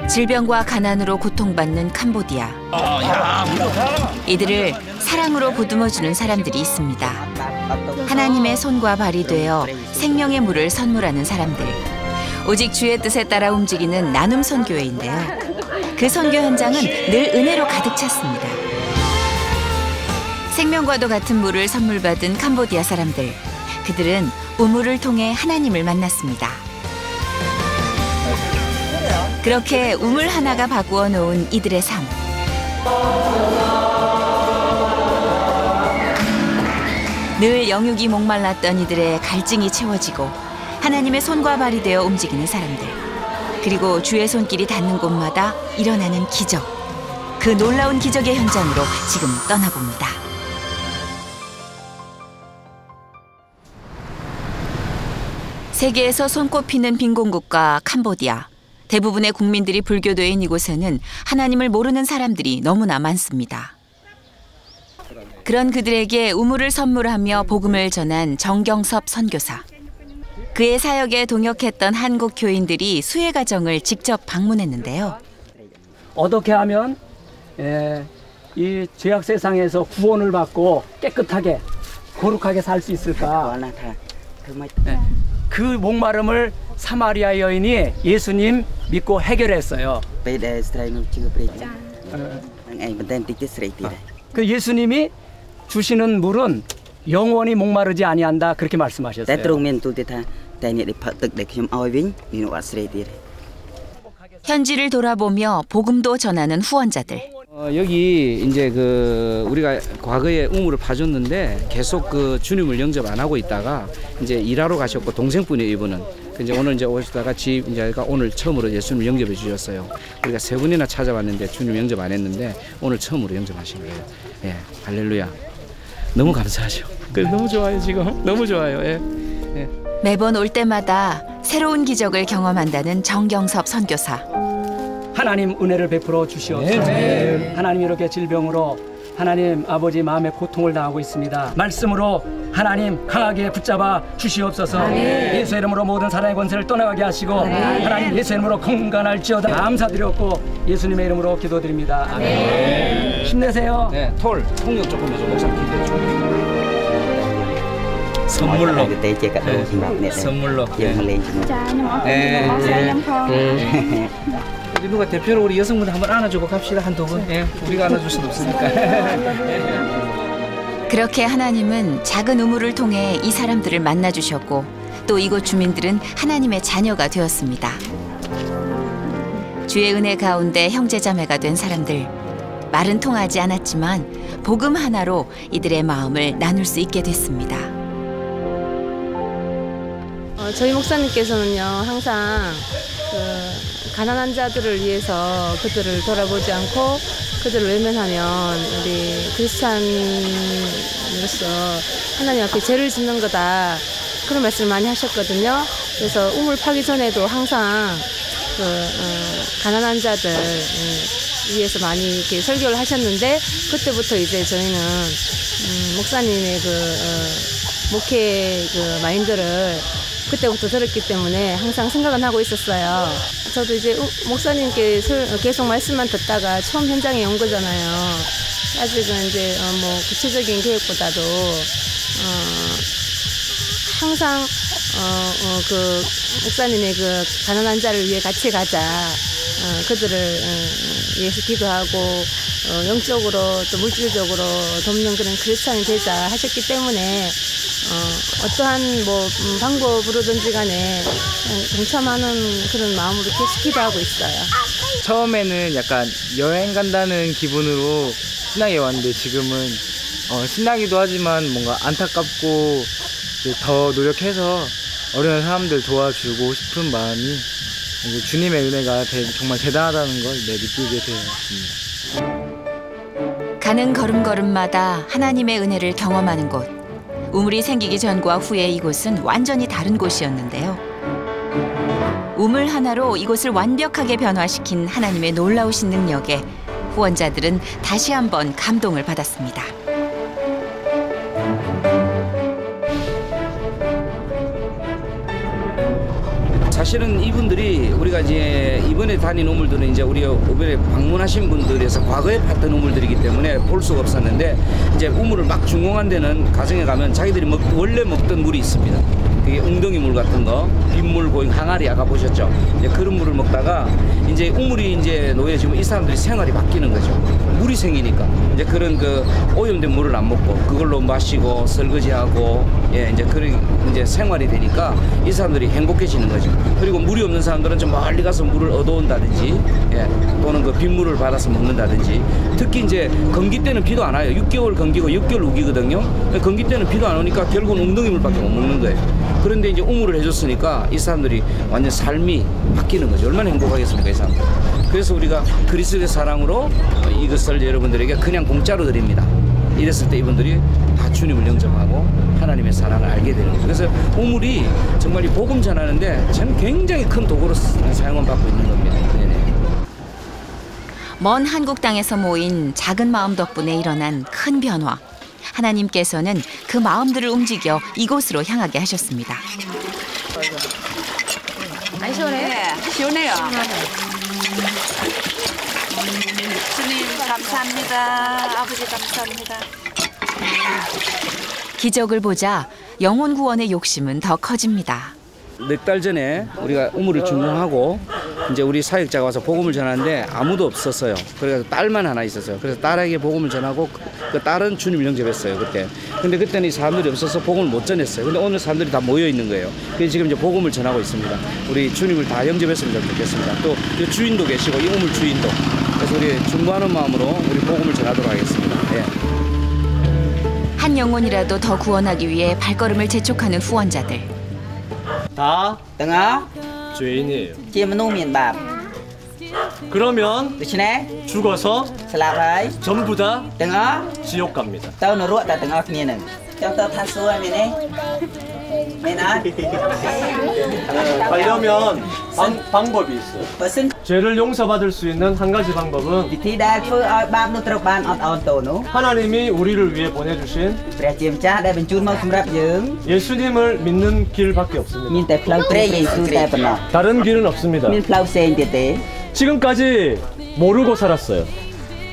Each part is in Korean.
질병과 가난으로 고통받는 캄보디아. 이들을 사랑으로 보듬어주는 사람들이 있습니다. 하나님의 손과 발이 되어 생명의 물을 선물하는 사람들. 오직 주의 뜻에 따라 움직이는 나눔 선교회인데요. 그 선교 현장은 늘 은혜로 가득 찼습니다. 생명과도 같은 물을 선물 받은 캄보디아 사람들. 그들은 우물을 통해 하나님을 만났습니다. 그렇게 우물 하나가 바꾸어 놓은 이들의 삶. 늘 영육이 목말랐던 이들의 갈증이 채워지고 하나님의 손과 발이 되어 움직이는 사람들. 그리고 주의 손길이 닿는 곳마다 일어나는 기적. 그 놀라운 기적의 현장으로 지금 떠나봅니다. 세계에서 손꼽히는 빈곤국가 캄보디아. 대부분의 국민들이 불교도인 이곳에는 하나님을 모르는 사람들이 너무나 많습니다. 그런 그들에게 우물을 선물하며 복음을 전한 정경섭 선교사. 그의 사역에 동역했던 한국 교인들이 수혜 가정을 직접 방문했는데요. 어떻게 하면 이 죄악 세상에서 구원을 받고 깨끗하게 거룩하게 살 수 있을까? 그 목마름을 사마리아 여인이 예수님 믿고 해결했어요. 그 예수님이 주시는 물은 영원히 목마르지 아니한다 그렇게 말씀하셨어요. 현지를 돌아보며 복음도 전하는 후원자들. 여기 이제 우리가 과거에 우물을 파줬는데 계속 주님을 영접 안 하고 있다가 이제 일하러 가셨고 동생분이 이분은 이제 오늘 이제 오시다가 이제가 오늘 처음으로 예수님을 영접해 주셨어요. 우리가 3번이나 찾아봤는데 주님 영접 안 했는데 오늘 처음으로 영접하신 거예요. 예, 할렐루야. 너무 감사하죠. 너무 좋아요 지금. 너무 좋아요. 예. 예. 매번 올 때마다 새로운 기적을 경험한다는 정경섭 선교사. 하나님 은혜를 베풀어 주시옵소서. 네. 하나님 이렇게 질병으로 하나님 아버지 마음에 고통을 당하고 있습니다. 말씀으로 하나님 강하게 붙잡아 주시옵소서. 네. 예수 이름으로 모든 사랑의 권세를 떠나가게 하시고 네. 하나님 예수 이름으로 건강할지어다. 감사드렸고 예수님의 이름으로 기도드립니다. 아멘. 네. 힘내세요. 네, 통역 조금 해줘. 목사님 기도해 줘. 선물로. 네. 선물로. 네. 우리 누가 대표로 우리 여성분들 한번 안아주고 갑시다. 한두 분. 예, 우리가 안아줄 수는 없으니까. 그렇게 하나님은 작은 우물을 통해 이 사람들을 만나주셨고 또 이곳 주민들은 하나님의 자녀가 되었습니다. 주의 은혜 가운데 형제자매가 된 사람들. 말은 통하지 않았지만 복음 하나로 이들의 마음을 나눌 수 있게 됐습니다. 저희 목사님께서는요 항상 가난한 자들을 위해서 그들을 돌아보지 않고 그들을 외면하면 우리 크리스찬으로서 하나님 앞에 죄를 짓는 거다 그런 말씀을 많이 하셨거든요. 그래서 우물 파기 전에도 항상 가난한 자들 위해서 많이 이렇게 설교를 하셨는데 그때부터 이제 저희는 목사님의 목회 마인드를 그때부터 들었기 때문에 항상 생각은 하고 있었어요. 저도 이제 목사님께 계속 말씀만 듣다가 처음 현장에 온 거잖아요. 아직은 이제 구체적인 계획보다도 항상 목사님의 가난한 자를 위해 같이 가자. 그들을 위해서 기도하고 영적으로 또 물질적으로 돕는 그런 크리스찬이 되자 하셨기 때문에 어떠한 방법으로든지 간에 동참하는 그런 마음으로 계속 기도하고 있어요. 처음에는 약간 여행 간다는 기분으로 신앙에 왔는데 지금은 신나기도 하지만 뭔가 안타깝고 더 노력해서 어려운 사람들 도와주고 싶은 마음이 주님의 은혜가 정말 대단하다는 걸 느끼게 되었습니다. 가는 걸음걸음마다 하나님의 은혜를 경험하는 곳. 우물이 생기기 전과 후에 이곳은 완전히 다른 곳이었는데요. 우물 하나로 이곳을 완벽하게 변화시킨 하나님의 놀라우신 능력에 후원자들은 다시 한번 감동을 받았습니다. 사실은 이분들이 우리가 이제 이번에 다닌 우물들은 이제 우리 이번에 방문하신 분들에서 과거에 봤던 우물들이기 때문에 볼 수가 없었는데 이제 우물을 막 준공한 데는 가정에 가면 자기들이 원래 먹던 물이 있습니다. 그게 웅덩이 물 같은 거, 빗물, 고잉, 항아리 아까 보셨죠? 이제 그런 물을 먹다가 이제 우물이 이제 놓여지면 이 사람들이 생활이 바뀌는 거죠. 물이 생기니까 이제 그런 그 오염된 물을 안 먹고 그걸로 마시고 설거지하고 예 이제 그런 이제 생활이 되니까 이 사람들이 행복해지는 거죠. 그리고 물이 없는 사람들은 좀 멀리 가서 물을 얻어온다든지 예 또는 그 빗물을 받아서 먹는다든지 특히 이제 건기 때는 비도 안 와요. 6개월 건기고 6개월 우기거든요. 건기 때는 비도 안 오니까 결국은 웅덩이 물밖에 못 먹는 거예요. 그런데 이제 우물을 해줬으니까 이 사람들이 완전 삶이 바뀌는 거죠. 얼마나 행복하겠습니까, 이 사람들. 그래서 우리가 그리스도의 사랑으로 이것을 여러분들에게 그냥 공짜로 드립니다. 이랬을 때 이분들이 다 주님을 영접하고 하나님의 사랑을 알게 되는 거죠. 그래서 우물이 정말 이 복음 전하는데 참 굉장히 큰 도구로 사용을 받고 있는 겁니다. 네네. 먼 한국 땅에서 모인 작은 마음 덕분에 일어난 큰 변화. 하나님께서는 그 마음들을 움직여 이곳으로 향하게 하셨습니다. 안 시원해? 네, 시원해요. 주님 감사합니다. 아버지 감사합니다. 기적을 보자 영혼 구원의 욕심은 더 커집니다. 몇 달 전에 우리가 우물을 준공하고 이제 우리 사역자가 와서 복음을 전하는데 아무도 없었어요. 그래서 딸만 하나 있었어요. 그래서 딸에게 복음을 전하고 그 딸은 주님을 영접했어요 그때. 근데 그때는 이 사람들이 없어서 복음을 못 전했어요. 근데 오늘 사람들이 다 모여 있는 거예요. 그래서 지금 이제 복음을 전하고 있습니다. 우리 주님을 다 영접했으면 좋겠습니다. 또 주인도 계시고 이 우물 주인도. 그래서 우리 중보하는 마음으로 우리 복음을 전하도록 하겠습니다. 예. 한 영혼이라도 더 구원하기 위해 발걸음을 재촉하는 후원자들. 다ទាំងអស់ 죄인이에요. ជាមនុស្សមានបាប 그러면 ដូច្នេះ 죽어서 ស្លាប់ហើយ 전부 다 ទាំងអស់ 지옥 갑니다. ទៅនរកតែទាំងអស់គ្នានឹងចាំទៅថាសួរឲ្យមែនទេមែនអត់ 가려면 방법이 있어요. បើសិន 죄를 용서받을 수 있는 한 가지 방법은 វិធីដែលធ្វើឲ្យបាបនោះត្រូវបានអត់ឱនទោសនោះ 하나님이 우리를 위해 보내주신 ព្រះជាម្ចាស់ដែលបញ្ជូនមកសម្រាប់យើង 예수님을 믿는 길밖에 មាន 없습니다. តែផ្លូវព្រះយេស៊ូវតែប៉ុណ្ណោះ 다른 길은 없습니다. មានផ្លូវផ្សេងទៀតទេ 지금까지 모르고 살았어요.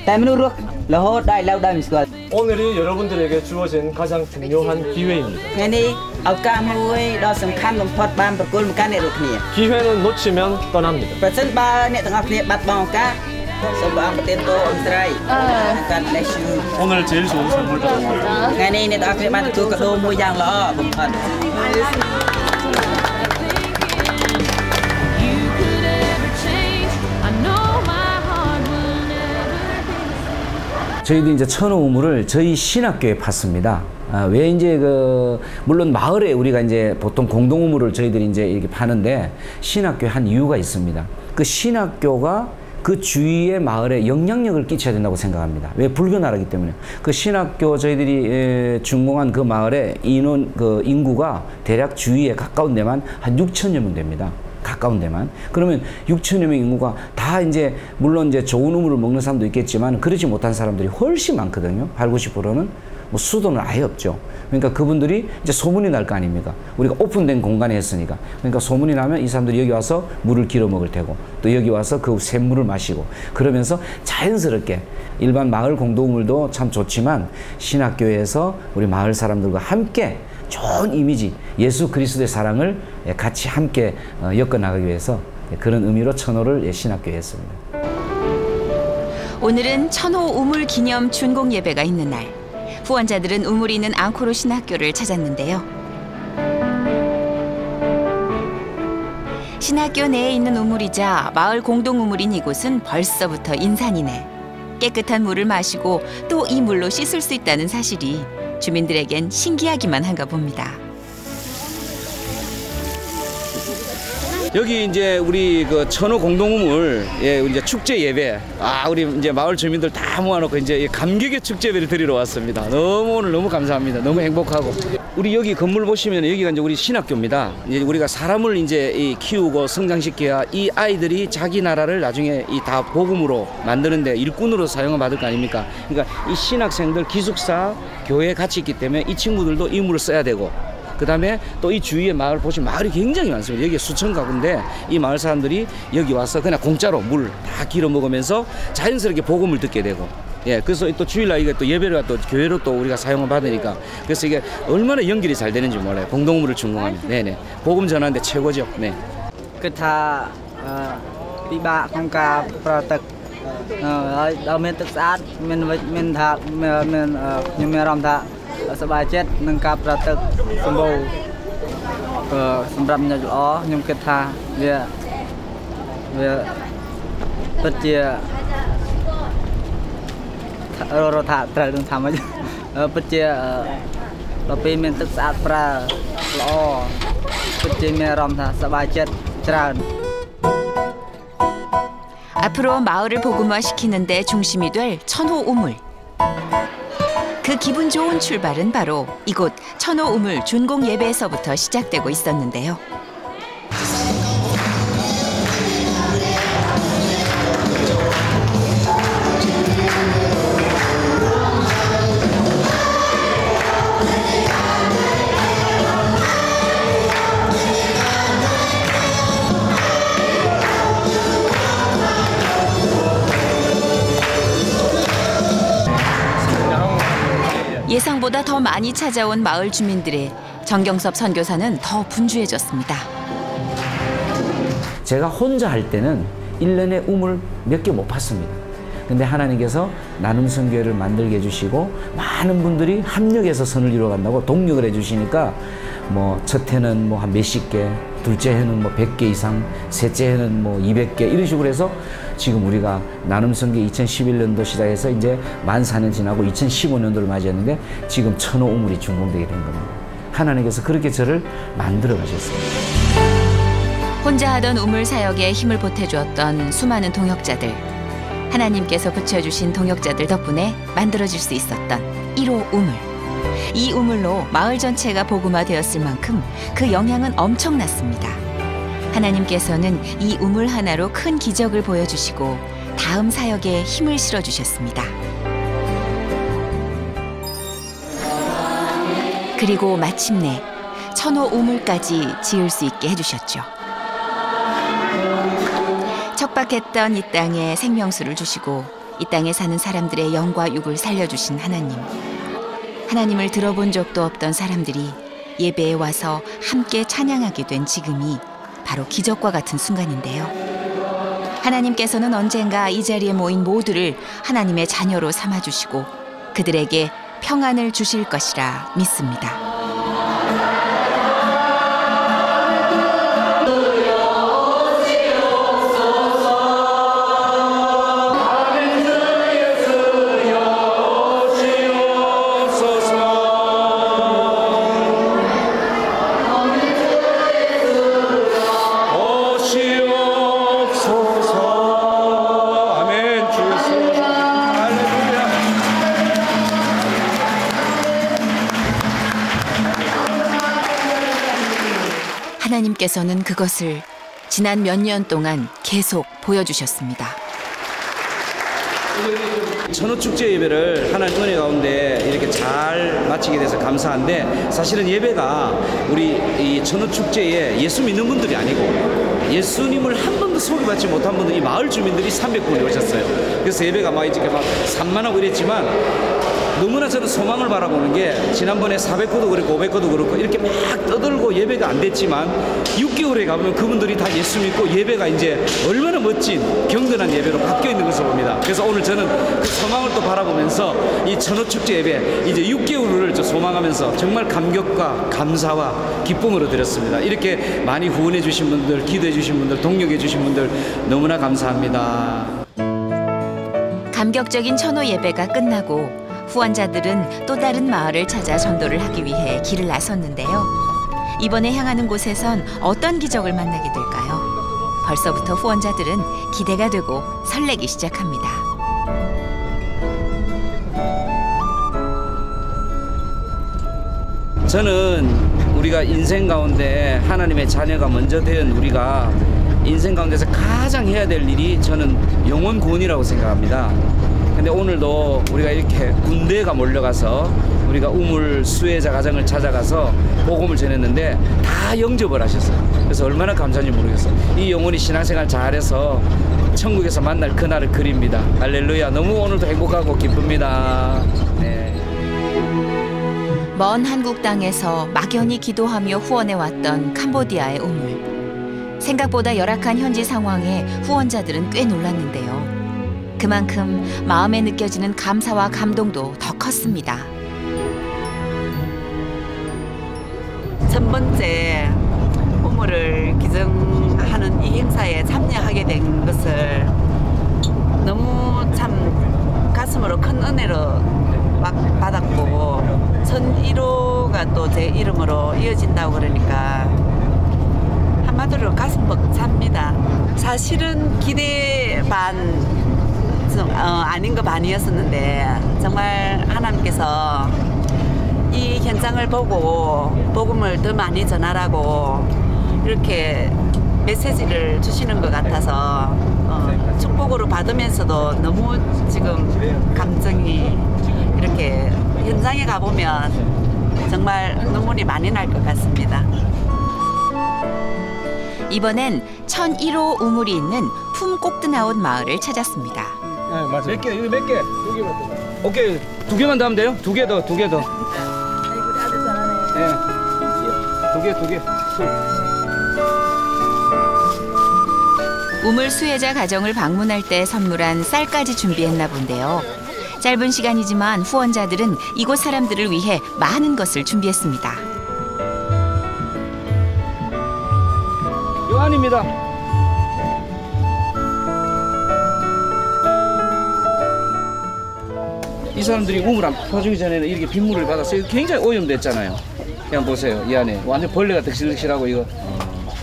តែមនុស្សរស់រហូតដល់ឥឡូវដោយមិនស្គាល់ 오늘이 여러분들에게 주어진 가장 중요한 기회입니다. ថ្ងៃនេះឱកាសមួយដ៏សំខាន់បំផុតបានប្រគល់មកកាន់អ្នករាល់គ្នា 기회는 놓치면 떠납니다. ប្រសិនបើអ្នកទាំងអស់គ្នាបាត់បង់ឱកាសសូមព្រះអង្គប្រទានពរអូនស្រី God bless you 오늘 제일 좋은 선물 받았습니다. ថ្ងៃនេះអ្នកទាំងអស់គ្នាបានទទួលកាដូមួយយ៉ាងល្អបំផុត 저희도 이제 천호 우물을 저희 신학교에 팠습니다. 왜 이제 물론 마을에 우리가 이제 보통 공동 우물을 저희들이 이제 이렇게 파는데 신학교에 한 이유가 있습니다. 그 신학교가 그 주위의 마을에 영향력을 끼쳐야 된다고 생각합니다. 왜? 불교 나라이기 때문에. 그 신학교 저희들이 준공한 그 마을의 인구가 대략 주위에 가까운 데만 한 6천여 명 됩니다. 가까운 데만. 그러면 6천여 명 인구가 다 이제 물론 이제 좋은 우물을 먹는 사람도 있겠지만 그러지 못한 사람들이 훨씬 많거든요. 80, 90%는 뭐 수도는 아예 없죠. 그러니까 그분들이 이제 소문이 날 거 아닙니까? 우리가 오픈된 공간에 했으니까. 그러니까 소문이 나면 이 사람들이 여기 와서 물을 길어 먹을 테고 또 여기 와서 그 샘물을 마시고 그러면서 자연스럽게 일반 마을 공동우물도 참 좋지만 신학교에서 우리 마을 사람들과 함께 좋은 이미지, 예수 그리스도의 사랑을 같이 함께 엮어나가기 위해서 그런 의미로 천호를 신학교에 했습니다. 오늘은 천호 우물 기념 준공 예배가 있는 날. 후원자들은 우물이 있는 앙코르 신학교를 찾았는데요. 신학교 내에 있는 우물이자 마을 공동 우물인 이곳은 벌써부터 인산이네. 깨끗한 물을 마시고 또 이 물로 씻을 수 있다는 사실이 주민들에겐 신기하기만 한가 봅니다. 여기 이제 우리 그 천호 공동우물 우리 이제 축제 예배 우리 이제 마을 주민들 다 모아놓고 이제 감격의 축제 예배를 드리러 왔습니다. 오늘 너무 감사합니다. 너무 행복하고 우리 여기 건물 보시면 여기가 이제 우리 신학교입니다. 이제 우리가 사람을 이제 키우고 성장시켜야 이 아이들이 자기 나라를 나중에 다 복음으로 만드는데 일꾼으로 사용을 받을 거 아닙니까? 그러니까 이 신학생들 기숙사 교회에 같이 있기 때문에 이 친구들도 이 물을 써야 되고 그다음에 또 이 주위에 마을 보시면 마을이 굉장히 많습니다. 여기 수천 가구인데 이 마을 사람들이 여기 와서 그냥 공짜로 물 다 길어 먹으면서 자연스럽게 복음을 듣게 되고, 예, 그래서 또 주일날 이게 또 예배를 또 교회로 또 우리가 사용을 받으니까, 그래서 이게 얼마나 연결이 잘 되는지 몰라요. 공동물을 준공하면. 네네. 복음 전하는데 최고죠. 네. cứ tha bị bạ không cả pro tật ở miền Tây Sát miền thạc miền nhưng miền Ram thạcสบายchết nâng cao pro tật sầm bầu sầm râm nhật ó nhưng cứ tha về tất chia rồi thà trời đừng tham ấy tất chiaเราไปmiền Tây Sát pra lo tất chia miền Ram thạcสบายchếtច្រើន. 앞으로 마을을 복음화시키는 데 중심이 될 천호 우물. 그 기분 좋은 출발은 바로 이곳 천호 우물 준공 예배에서부터 시작되고 있었는데요. 예상보다 더 많이 찾아온 마을 주민들의 정경섭 선교사는 더 분주해졌습니다. 제가 혼자 할 때는 1년에 우물 몇 개 못 팠습니다. 근데 하나님께서 나눔 선교회를 만들게 해주시고 많은 분들이 합력해서 선을 이루어간다고 동력을 해주시니까 뭐 첫 해는 뭐 한 몇십 개, 둘째 해는 뭐 100개 이상, 셋째 해는 뭐 200개 이런 식으로 해서 지금 우리가 나눔 선교회 2011년도 시작해서 이제 만 4년 지나고 2015년도를 맞이했는데 지금 천호 우물이 준공되게 된 겁니다. 하나님께서 그렇게 저를 만들어 가셨습니다. 혼자 하던 우물 사역에 힘을 보태주었던 수많은 동역자들. 하나님께서 붙여주신 동역자들 덕분에 만들어질 수 있었던 1호 우물. 이 우물로 마을 전체가 복음화되었을 만큼 그 영향은 엄청났습니다. 하나님께서는 이 우물 하나로 큰 기적을 보여주시고 다음 사역에 힘을 실어주셨습니다. 그리고 마침내 천호 우물까지 지을 수 있게 해주셨죠. 척박했던 이 땅에 생명수를 주시고 이 땅에 사는 사람들의 영과 육을 살려주신 하나님. 하나님을 들어본 적도 없던 사람들이 예배에 와서 함께 찬양하게 된 지금이 바로 기적과 같은 순간인데요. 하나님께서는 언젠가 이 자리에 모인 모두를 하나님의 자녀로 삼아주시고 그들에게 평안을 주실 것이라 믿습니다. 하나님께서는 그것을 지난 몇 년 동안 계속 보여주셨습니다. 천호축제 예배를 하나님 은혜 가운데 이렇게 잘 마치게 돼서 감사한데, 사실은 예배가 우리 이 천호축제에 예수 믿는 분들이 아니고 예수님을 한 번도 소개받지 못한 분들이 마을 주민들이 300분이 오셨어요. 그래서 예배가 막 이렇게 막 산만하고 이랬지만 너무나 저는 소망을 바라보는 게, 지난번에 400호도 그렇고 500호도 그렇고 이렇게 막 떠들고 예배가 안 됐지만 6개월에 가보면 그분들이 다 예수 믿고 예배가 이제 얼마나 멋진 경건한 예배로 바뀌어 있는 것을 봅니다. 그래서 오늘 저는 그 소망을 또 바라보면서 이 천호축제 예배 이제 6개월을 소망하면서 정말 감격과 감사와 기쁨으로 드렸습니다. 이렇게 많이 후원해 주신 분들, 기도해 주신 분들, 동력해 주신 분들 너무나 감사합니다. 감격적인 천호 예배가 끝나고 후원자들은 또 다른 마을을 찾아 전도를 하기 위해 길을 나섰는데요. 이번에 향하는 곳에선 어떤 기적을 만나게 될까요? 벌써부터 후원자들은 기대가 되고 설레기 시작합니다. 저는 우리가 인생 가운데 하나님의 자녀가 먼저 된 우리가 인생 가운데서 가장 해야 될 일이 저는 영혼 구원이라고 생각합니다. 근데 오늘도 우리가 이렇게 군대가 몰려가서 우리가 우물 수혜자 가정을 찾아가서 복음을 전했는데 다 영접을 하셨어요. 그래서 얼마나 감사한지 모르겠어요. 이 영혼이 신앙생활 잘해서 천국에서 만날 그날을 그립니다. 할렐루야. 너무 오늘도 행복하고 기쁩니다. 네. 먼 한국 땅에서 막연히 기도하며 후원해왔던 캄보디아의 우물. 생각보다 열악한 현지 상황에 후원자들은 꽤 놀랐는데요. 그만큼 마음에 느껴지는 감사와 감동도 더 컸습니다. 첫 번째 우물을 기증하는 이 행사에 참여하게 된 것을 너무 참 가슴으로 큰 은혜로 받았고, 1001호가 또 제 이름으로 이어진다고 그러니까 한마디로 가슴 벅찹니다. 사실은 기대 반 아닌 거 반이었었는데 정말 하나님께서 이 현장을 보고 복음을 더 많이 전하라고 이렇게 메시지를 주시는 것 같아서 축복으로 받으면서도 너무 지금 감정이 이렇게 현장에 가보면 정말 눈물이 많이 날 것 같습니다. 이번엔 1001호 우물이 있는 품꼭드나온 마을을 찾았습니다. 네, 맞아요. 몇 개? 이거 몇 개? 2개만 더. 오케이, 2개만 더 하면 돼요? 2개 더, 2개 더. 네. 2개. 우물 수혜자 가정을 방문할 때 선물한 쌀까지 준비했나 본데요. 짧은 시간이지만 후원자들은 이곳 사람들을 위해 많은 것을 준비했습니다. 요한입니다. 이 사람들이 우물 안 퍼주기 전에는 이렇게 빗물을 받았어요. 굉장히 오염됐잖아요. 그냥 보세요. 이 안에 완전 벌레가 득실득실하고 이거.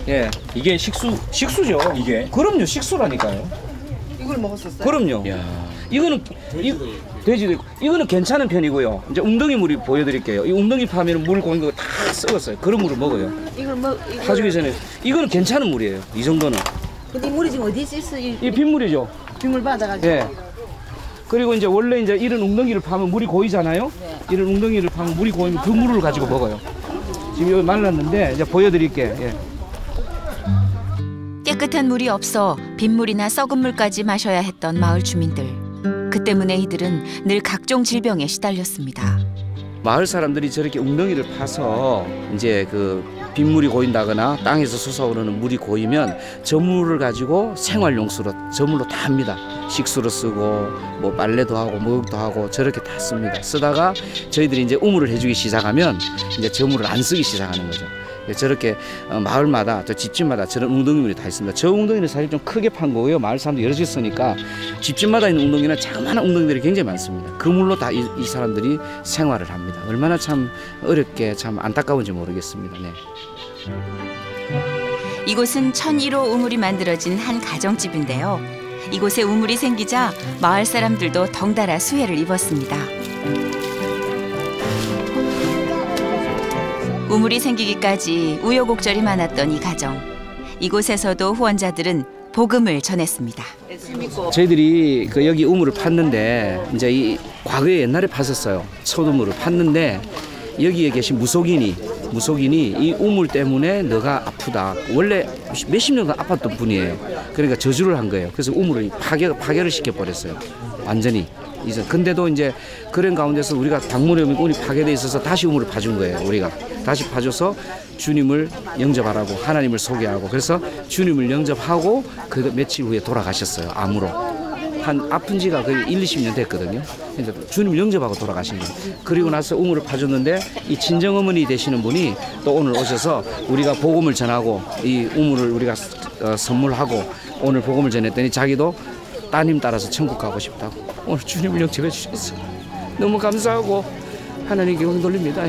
예. 이게 식수죠, 이게? 그럼요, 식수라니까요. 이걸 먹었었어요? 그럼요. 야. 이거는 돼지도 있고 이거는 괜찮은 편이고요. 이제 웅덩이 물이 보여드릴게요. 이 웅덩이 파면 물 고인 거 다 썩었어요. 그런 물을 먹어요. 이걸 파주기 전에 이거는 괜찮은 물이에요. 이 정도는. 근데 이 물이 지금 어디 있어? 이 빗물이죠. 빗물 받아가지고. 예. 그리고 이제 원래 이제 이런 웅덩이를 파면 물이 고이잖아요. 네. 이런 웅덩이를 파면 물이 고이면 그 물을 가지고 먹어요. 지금 여기 말랐는데 이제 보여드릴게. 예. 깨끗한 물이 없어 빗물이나 썩은 물까지 마셔야 했던 마을 주민들. 그 때문에 이들은 늘 각종 질병에 시달렸습니다. 마을 사람들이 저렇게 웅덩이를 파서 이제 그 빗물이 고인다거나 땅에서 솟아오르는 물이 고이면 저 물을 가지고 생활용수로 저 물로 다 합니다. 식수로 쓰고 뭐 빨래도 하고 목욕도 하고 저렇게 다 씁니다. 쓰다가 저희들이 이제 우물을 해주기 시작하면 이제 저 물을 안 쓰기 시작하는 거죠. 저렇게 마을마다 또 집집마다 저런 웅덩이물이 다 있습니다. 저 웅덩이는 사실 좀 크게 판 거고요. 마을 사람들이 여러 집 쓰니까 집집마다 있는 웅덩이는 자그마한 웅덩이들이 굉장히 많습니다. 그 물로 다 이 사람들이 생활을 합니다. 얼마나 참 어렵게 참 안타까운지 모르겠습니다. 네. 이곳은 1001호 우물이 만들어진 한 가정집인데요. 이곳에 우물이 생기자 마을 사람들도 덩달아 수혜를 입었습니다. 우물이 생기기까지 우여곡절이 많았던 이 가정. 이곳에서도 후원자들은 복음을 전했습니다. 저희들이 그 여기 우물을 팠는데 이제 이 과거에 옛날에 팠었어요. 소두물을 팠는데 여기에 계신 무속인이 이 우물 때문에 너가 아프다. 원래 몇십 년간 아팠던 분이에요. 그러니까 저주를 한 거예요. 그래서 우물을 파괴를 시켜버렸어요. 완전히. 근데도 이제 그런 가운데서 우리가 박물관이 운이 파괴돼 있어서 다시 우물을 파준 거예요. 우리가 다시 파줘서 주님을 영접하라고 하나님을 소개하고 그래서 주님을 영접하고 그 며칠 후에 돌아가셨어요. 암으로. 아픈 지가 거의 1-20년 됐거든요. 그러니까 주님을 영접하고 돌아가신 거예요. 그리고 나서 우물을 파줬는데 이 친정어머니 되시는 분이 또 오늘 오셔서 우리가 복음을 전하고 이 우물을 우리가 선물하고 오늘 복음을 전했더니 자기도 따님 따라서 천국 가고 싶다고 오늘 주님을 영접해 주셨어요. 너무 감사하고 하나님께 영광 돌립니다.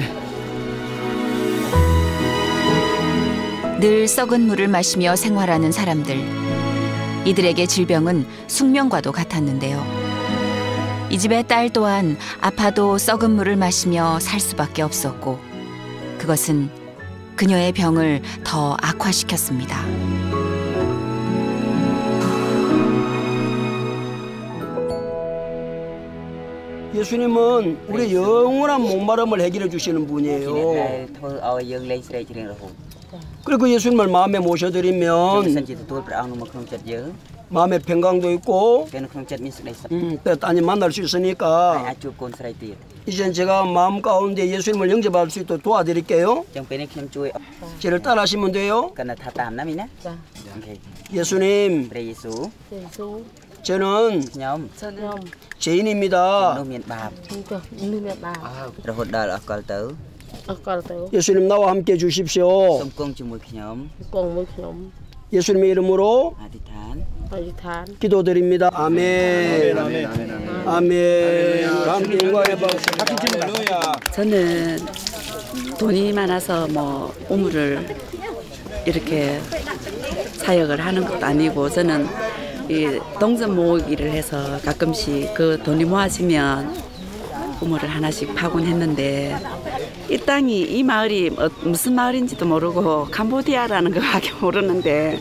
늘 썩은 물을 마시며 생활하는 사람들. 이들에게 질병은 숙명과도 같았는데요. 이 집의 딸 또한 아파도 썩은 물을 마시며 살 수밖에 없었고 그것은 그녀의 병을 더 악화시켰습니다. 예수님은 우리 영원한 목마름을 해결해 주시는 분이에요. 그리고 예수님을 마음에 모셔드리면 마음의 평강도 있고 따님 만날 수 있으니까 이제 제가 마음 가운데 예수님을 영접할 수 있도록 도와드릴게요. 저를 따라하시면 돼요. 예수님, 저는 죄인입니다. 예수님 나와 함께 해주십시오. 예수님의 이름으로 기도드립니다. 아멘. 아멘. 함께 인과해 봐. 저는 돈이 많아서 뭐 우물을 이렇게 사역을 하는 것도 아니고 저는 이 동전 모으기를 해서 가끔씩 그 돈이 모아지면 우물을 하나씩 파곤 했는데 이 땅이 이 마을이 무슨 마을인지도 모르고 캄보디아라는 거밖에 모르는데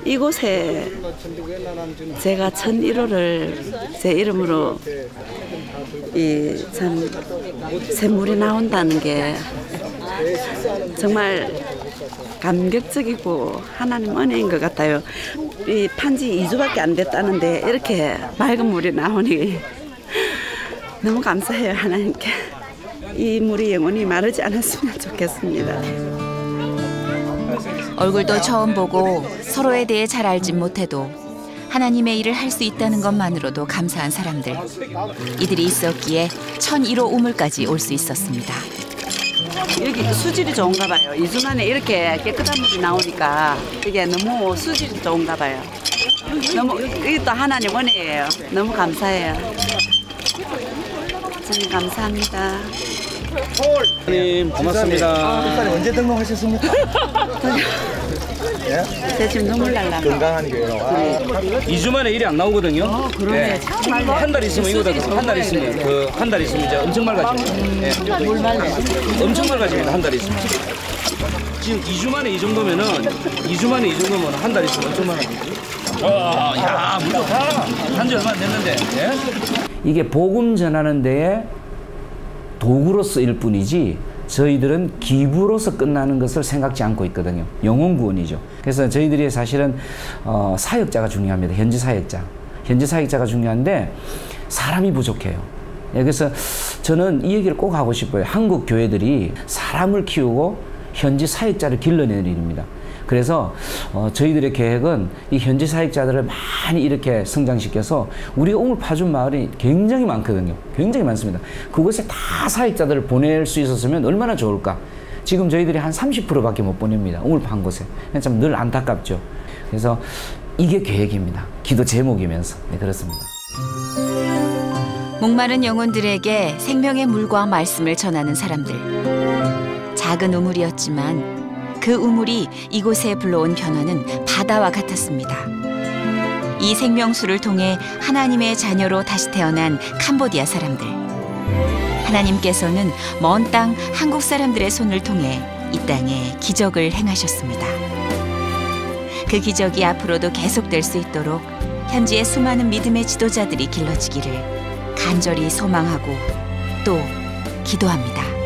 이곳에 제가 1001호를 제 이름으로 이 참 샘물이 나온다는 게 정말 감격적이고 하나님 은혜인 것 같아요. 이 판지 2주밖에 안 됐다는데 이렇게 맑은 물이 나오니 너무 감사해요, 하나님께. 이 물이 영원히 마르지 않았으면 좋겠습니다. 얼굴도 처음 보고 서로에 대해 잘 알진 못해도 하나님의 일을 할 수 있다는 것만으로도 감사한 사람들. 이들이 있었기에 1001호 우물까지 올 수 있었습니다. 여기 수질이 좋은가 봐요. 2주 만에 이렇게 깨끗한 물이 나오니까 이게 너무 수질이 좋은가 봐요. 너무 이게 또 하나님 은혜예요. 너무 감사해요. 저는 감사합니다. 님 고맙습니다. 목사님 언제 등록하셨습니까? 제 지금 눈물 날라. 건강한 교회로. 2주 만에 일이 안 나오거든요. 그러네. 한 달 있으면 이거다. 한 달 있으면 한 달 있으면 이제 엄청 맑아집니다. 물 맑네. 엄청 맑아집니다. 한 달 있으면. 지금 2주 만에 이 정도면은 2주 만에 이 정도면 한 달 있으면 엄청 맑아집니다. 야, 물 좋다. 한지 얼마 안 됐는데. 예? 이게 복음 전하는 데에 도구로 쓰일 뿐이지 저희들은 기부로서 끝나는 것을 생각지 않고 있거든요. 영혼 구원이죠. 그래서 저희들이 사실은 사역자가 중요합니다. 현지 사역자. 현지 사역자가 중요한데 사람이 부족해요. 그래서 저는 이 얘기를 꼭 하고 싶어요. 한국 교회들이 사람을 키우고 현지 사역자를 길러내는 일입니다. 그래서 저희들의 계획은 이 현지 사역자들을 많이 이렇게 성장시켜서 우리가 우물 파준 마을이 굉장히 많거든요. 굉장히 많습니다. 그곳에 다 사역자들을 보낼 수 있었으면 얼마나 좋을까. 지금 저희들이 한 30%밖에 못 보냅니다. 우물 판 곳에. 참 늘 안타깝죠. 그래서 이게 계획입니다. 기도 제목이면서. 네, 그렇습니다. 목마른 영혼들에게 생명의 물과 말씀을 전하는 사람들. 작은 우물이었지만 그 우물이 이곳에 불러온 변화는 바다와 같았습니다. 이 생명수를 통해 하나님의 자녀로 다시 태어난 캄보디아 사람들. 하나님께서는 먼 땅 한국 사람들의 손을 통해 이 땅에 기적을 행하셨습니다. 그 기적이 앞으로도 계속될 수 있도록 현지의 수많은 믿음의 지도자들이 길러지기를 간절히 소망하고 또 기도합니다.